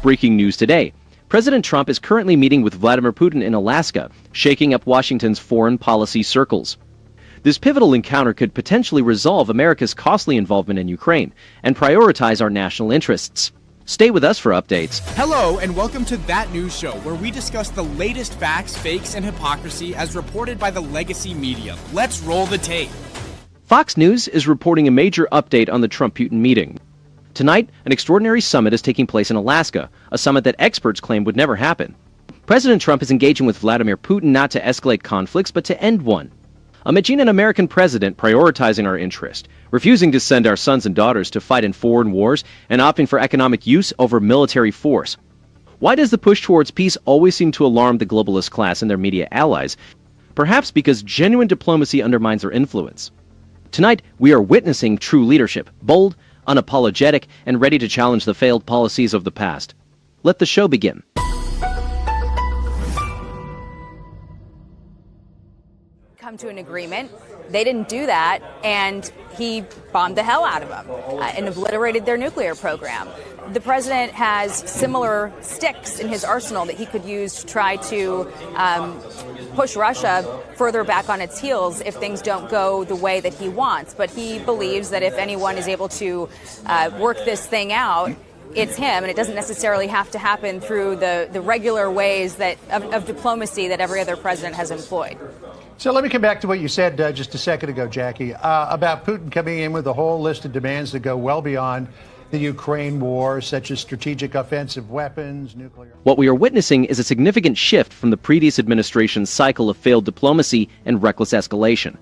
Breaking news today. President Trump is currently meeting with Vladimir Putin in Alaska, shaking up Washington's foreign policy circles. This pivotal encounter could potentially resolve America's costly involvement in Ukraine and prioritize our national interests. Stay with us for updates. Hello, and welcome to That News Show, where we discuss the latest facts, fakes, and hypocrisy as reported by the legacy media. Let's roll the tape. Fox News is reporting a major update on the Trump-Putin meeting. Tonight, an extraordinary summit is taking place in Alaska, a summit that experts claim would never happen. President Trump is engaging with Vladimir Putin not to escalate conflicts, but to end one. Imagine an American president prioritizing our interest, refusing to send our sons and daughters to fight in foreign wars, and opting for economic use over military force. Why does the push towards peace always seem to alarm the globalist class and their media allies? Perhaps because genuine diplomacy undermines their influence. Tonight, we are witnessing true leadership, bold, unapologetic, and ready to challenge the failed policies of the past. Let the show begin. Come to an agreement. They didn't do that, and he bombed the hell out of them and obliterated their nuclear program. The president has similar sticks in his arsenal that he could use to try to push Russia further back on its heels if things don't go the way that he wants. But he believes that if anyone is able to work this thing out, it's him, and it doesn't necessarily have to happen through the regular ways that of diplomacy that every other president has employed. So let me come back to what you said just a second ago, Jackie, about Putin coming in with a whole list of demands that go well beyond the Ukraine war, such as strategic offensive weapons, nuclear. What we are witnessing is a significant shift from the previous administration's cycle of failed diplomacy and reckless escalation.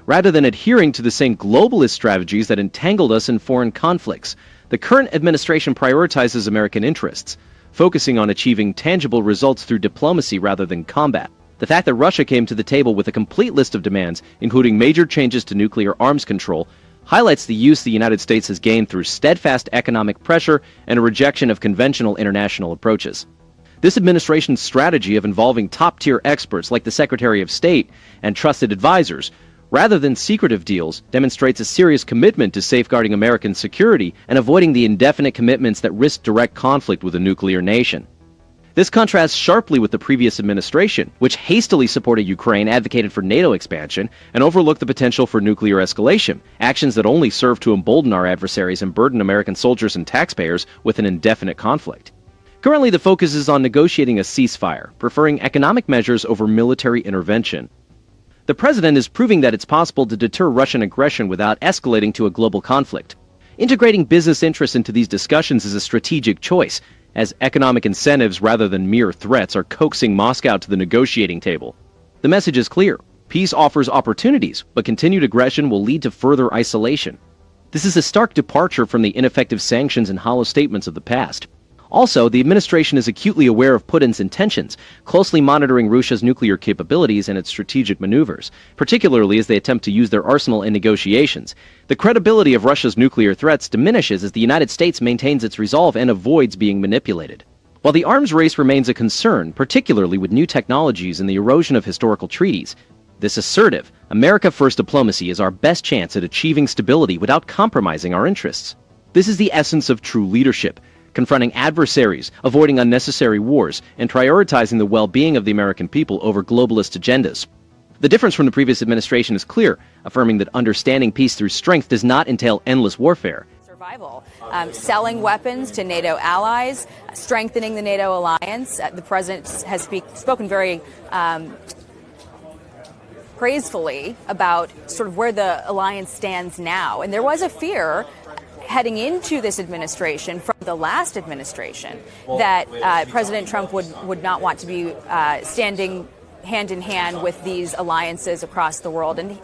Rather than adhering to the same globalist strategies that entangled us in foreign conflicts, the current administration prioritizes American interests, focusing on achieving tangible results through diplomacy rather than combat. The fact that Russia came to the table with a complete list of demands, including major changes to nuclear arms control, highlights the use the United States has gained through steadfast economic pressure and a rejection of conventional international approaches. This administration's strategy of involving top-tier experts like the Secretary of State and trusted advisors, rather than secretive deals, demonstrates a serious commitment to safeguarding American security and avoiding the indefinite commitments that risk direct conflict with a nuclear nation. This contrasts sharply with the previous administration, which hastily supported Ukraine, advocated for NATO expansion, and overlooked the potential for nuclear escalation, actions that only serve to embolden our adversaries and burden American soldiers and taxpayers with an indefinite conflict. Currently, the focus is on negotiating a ceasefire, preferring economic measures over military intervention. The president is proving that it's possible to deter Russian aggression without escalating to a global conflict. Integrating business interests into these discussions is a strategic choice, as economic incentives rather than mere threats are coaxing Moscow to the negotiating table. The message is clear. Peace offers opportunities, but continued aggression will lead to further isolation. This is a stark departure from the ineffective sanctions and hollow statements of the past. Also, the administration is acutely aware of Putin's intentions, closely monitoring Russia's nuclear capabilities and its strategic maneuvers, particularly as they attempt to use their arsenal in negotiations. The credibility of Russia's nuclear threats diminishes as the United States maintains its resolve and avoids being manipulated. While the arms race remains a concern, particularly with new technologies and the erosion of historical treaties, this assertive, America-first diplomacy is our best chance at achieving stability without compromising our interests. This is the essence of true leadership: confronting adversaries, avoiding unnecessary wars, and prioritizing the well-being of the American people over globalist agendas. The difference from the previous administration is clear, affirming that understanding peace through strength does not entail endless warfare. Survival, selling weapons to NATO allies, strengthening the NATO alliance. The president has spoken very praisefully about sort of where the alliance stands now. And there was a fear heading into this administration from the last administration that President Trump would not want to be standing hand in hand with these alliances across the world. And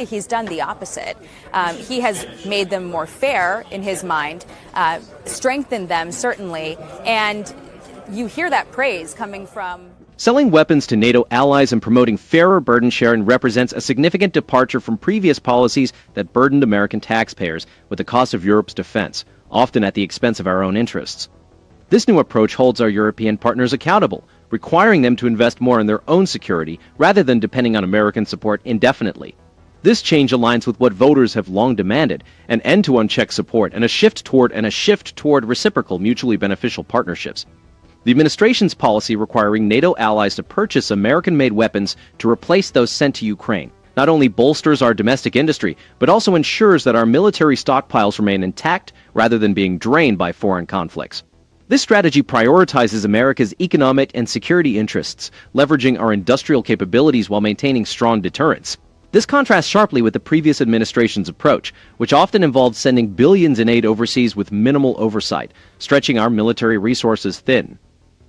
he's done the opposite. He has made them more fair in his mind, strengthened them, certainly. And you hear that praise coming from... Selling weapons to NATO allies and promoting fairer burden sharing represents a significant departure from previous policies that burdened American taxpayers with the cost of Europe's defense, often at the expense of our own interests. This new approach holds our European partners accountable, requiring them to invest more in their own security rather than depending on American support indefinitely. This change aligns with what voters have long demanded, an end to unchecked support and a shift toward reciprocal, mutually beneficial partnerships. The administration's policy requiring NATO allies to purchase American-made weapons to replace those sent to Ukraine not only bolsters our domestic industry, but also ensures that our military stockpiles remain intact rather than being drained by foreign conflicts. This strategy prioritizes America's economic and security interests, leveraging our industrial capabilities while maintaining strong deterrence. This contrasts sharply with the previous administration's approach, which often involved sending billions in aid overseas with minimal oversight, stretching our military resources thin.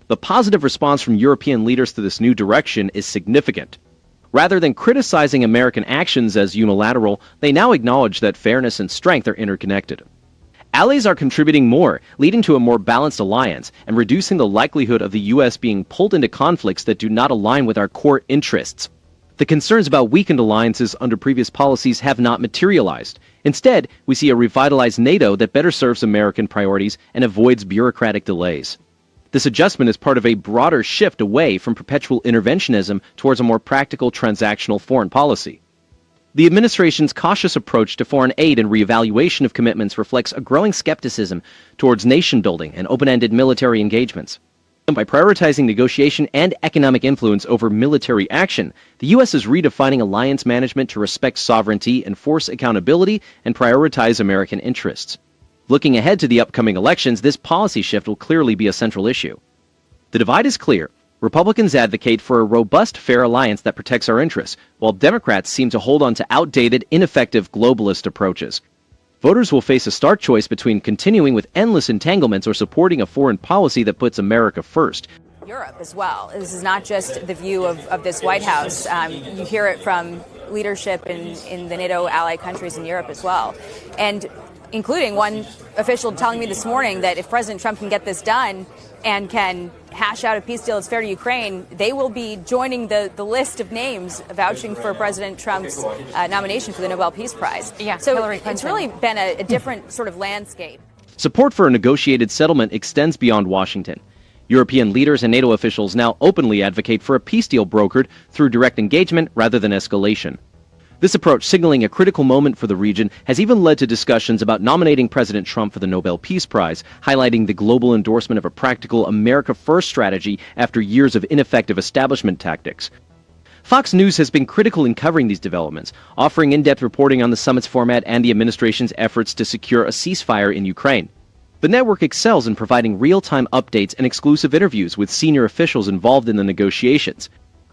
The positive response from European leaders to this new direction is significant. Rather than criticizing American actions as unilateral, they now acknowledge that fairness and strength are interconnected. Allies are contributing more, leading to a more balanced alliance and reducing the likelihood of the U.S. being pulled into conflicts that do not align with our core interests. The concerns about weakened alliances under previous policies have not materialized. Instead, we see a revitalized NATO that better serves American priorities and avoids bureaucratic delays. This adjustment is part of a broader shift away from perpetual interventionism towards a more practical transactional foreign policy. The administration's cautious approach to foreign aid and reevaluation of commitments reflects a growing skepticism towards nation-building and open-ended military engagements. By prioritizing negotiation and economic influence over military action, the U.S. is redefining alliance management to respect sovereignty, enforce accountability, and prioritize American interests. Looking ahead to the upcoming elections, this policy shift will clearly be a central issue. The divide is clear. Republicans advocate for a robust, fair alliance that protects our interests, while Democrats seem to hold on to outdated, ineffective globalist approaches. Voters will face a stark choice between continuing with endless entanglements or supporting a foreign policy that puts America first. Europe as well. This is not just the view of this White House. You hear it from leadership in the NATO ally countries in Europe as well. And including one official telling me this morning that if President Trump can get this done and can hash out a peace deal that's fair to Ukraine, they will be joining the list of names vouching for President Trump's nomination for the Nobel Peace Prize. Yeah, so Hillary Clinton. It's really been a different sort of landscape. Support for a negotiated settlement extends beyond Washington. European leaders and NATO officials now openly advocate for a peace deal brokered through direct engagement rather than escalation. This approach, signaling a critical moment for the region, has even led to discussions about nominating President Trump for the Nobel Peace Prize, highlighting the global endorsement of a practical America-first strategy after years of ineffective establishment tactics. Fox News has been critical in covering these developments, offering in-depth reporting on the summit's format and the administration's efforts to secure a ceasefire in Ukraine. The network excels in providing real-time updates and exclusive interviews with senior officials involved in the negotiations.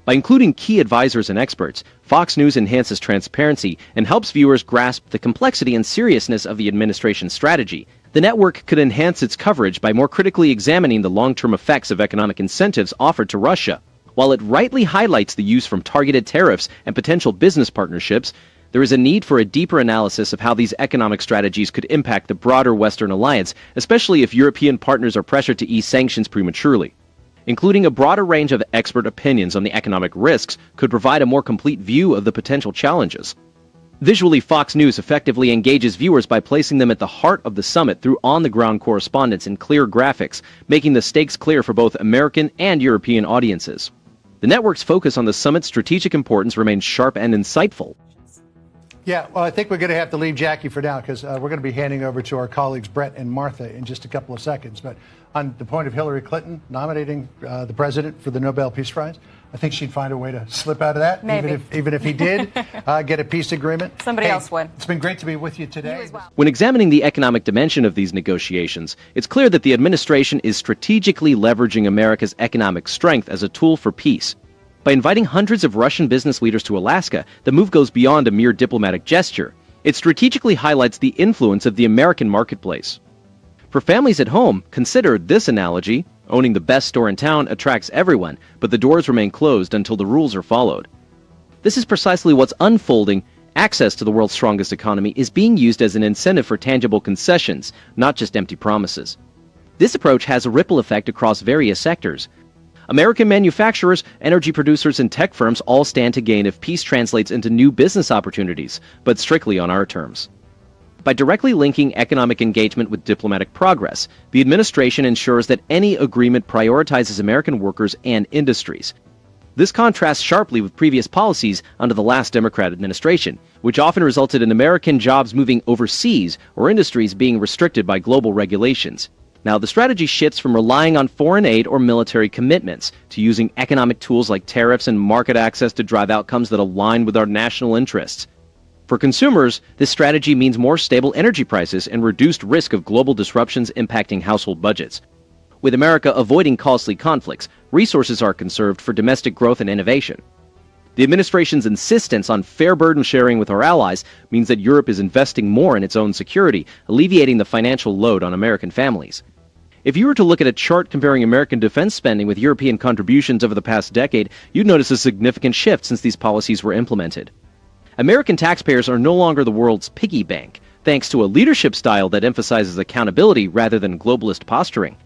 By including key advisors and experts, Fox News enhances transparency and helps viewers grasp the complexity and seriousness of the administration's strategy. The network could enhance its coverage by more critically examining the long-term effects of economic incentives offered to Russia. While it rightly highlights the use from targeted tariffs and potential business partnerships, there is a need for a deeper analysis of how these economic strategies could impact the broader Western alliance, especially if European partners are pressured to ease sanctions prematurely. Including a broader range of expert opinions on the economic risks could provide a more complete view of the potential challenges. Visually, Fox News effectively engages viewers by placing them at the heart of the summit through on-the-ground correspondence and clear graphics, making the stakes clear for both American and European audiences. The network's focus on the summit's strategic importance remains sharp and insightful. Yeah, well, I think we're going to have to leave Jackie for now because we're going to be handing over to our colleagues Brett and Martha in just a couple of seconds. But on the point of Hillary Clinton nominating the president for the Nobel Peace Prize, I think she'd find a way to slip out of that. Maybe. Even if he did get a peace agreement. Somebody else would. It's been great to be with you today. You as well. When examining the economic dimension of these negotiations, it's clear that the administration is strategically leveraging America's economic strength as a tool for peace. By inviting hundreds of Russian business leaders to Alaska, the move goes beyond a mere diplomatic gesture. It strategically highlights the influence of the American marketplace. For families at home, consider this analogy. Owning the best store in town attracts everyone, but the doors remain closed until the rules are followed. This is precisely what's unfolding. Access to the world's strongest economy is being used as an incentive for tangible concessions, not just empty promises. This approach has a ripple effect across various sectors. American manufacturers, energy producers, and tech firms all stand to gain if peace translates into new business opportunities, but strictly on our terms. By directly linking economic engagement with diplomatic progress, the administration ensures that any agreement prioritizes American workers and industries. This contrasts sharply with previous policies under the last Democrat administration, which often resulted in American jobs moving overseas or industries being restricted by global regulations. Now, the strategy shifts from relying on foreign aid or military commitments to using economic tools like tariffs and market access to drive outcomes that align with our national interests. For consumers, this strategy means more stable energy prices and reduced risk of global disruptions impacting household budgets. With America avoiding costly conflicts, resources are conserved for domestic growth and innovation. The administration's insistence on fair burden sharing with our allies means that Europe is investing more in its own security, alleviating the financial load on American families. If you were to look at a chart comparing American defense spending with European contributions over the past decade, you'd notice a significant shift since these policies were implemented. American taxpayers are no longer the world's piggy bank, thanks to a leadership style that emphasizes accountability rather than globalist posturing.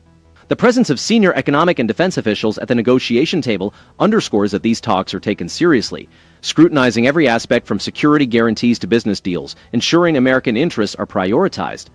The presence of senior economic and defense officials at the negotiation table underscores that these talks are taken seriously, scrutinizing every aspect from security guarantees to business deals, ensuring American interests are prioritized.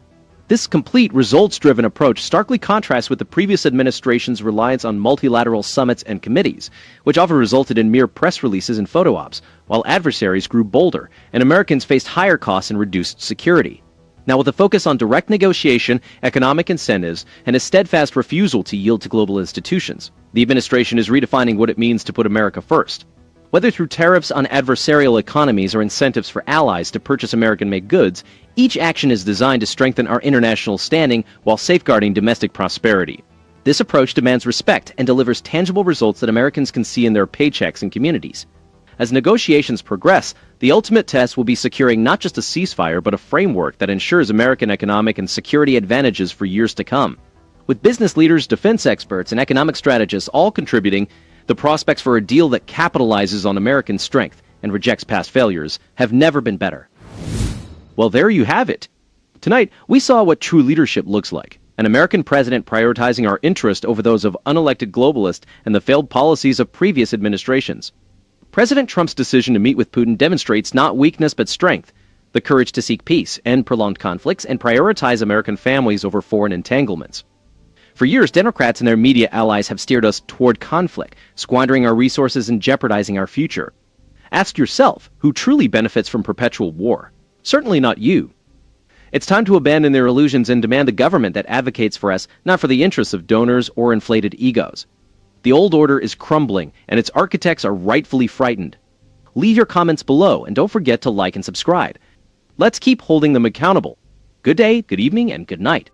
This complete results-driven approach starkly contrasts with the previous administration's reliance on multilateral summits and committees, which often resulted in mere press releases and photo ops, while adversaries grew bolder and Americans faced higher costs and reduced security. Now, with a focus on direct negotiation, economic incentives, and a steadfast refusal to yield to global institutions, the administration is redefining what it means to put America first. Whether through tariffs on adversarial economies or incentives for allies to purchase American-made goods, each action is designed to strengthen our international standing while safeguarding domestic prosperity. This approach demands respect and delivers tangible results that Americans can see in their paychecks and communities. As negotiations progress, the ultimate test will be securing not just a ceasefire, but a framework that ensures American economic and security advantages for years to come. With business leaders, defense experts, and economic strategists all contributing, the prospects for a deal that capitalizes on American strength and rejects past failures have never been better. Well, there you have it. Tonight, we saw what true leadership looks like. An American president prioritizing our interest over those of unelected globalists and the failed policies of previous administrations. President Trump's decision to meet with Putin demonstrates not weakness but strength, the courage to seek peace, end prolonged conflicts, and prioritize American families over foreign entanglements. For years, Democrats and their media allies have steered us toward conflict, squandering our resources and jeopardizing our future. Ask yourself, who truly benefits from perpetual war? Certainly not you. It's time to abandon their illusions and demand a government that advocates for us, not for the interests of donors or inflated egos. The old order is crumbling, and its architects are rightfully frightened. Leave your comments below, and don't forget to like and subscribe. Let's keep holding them accountable. Good day, good evening, and good night.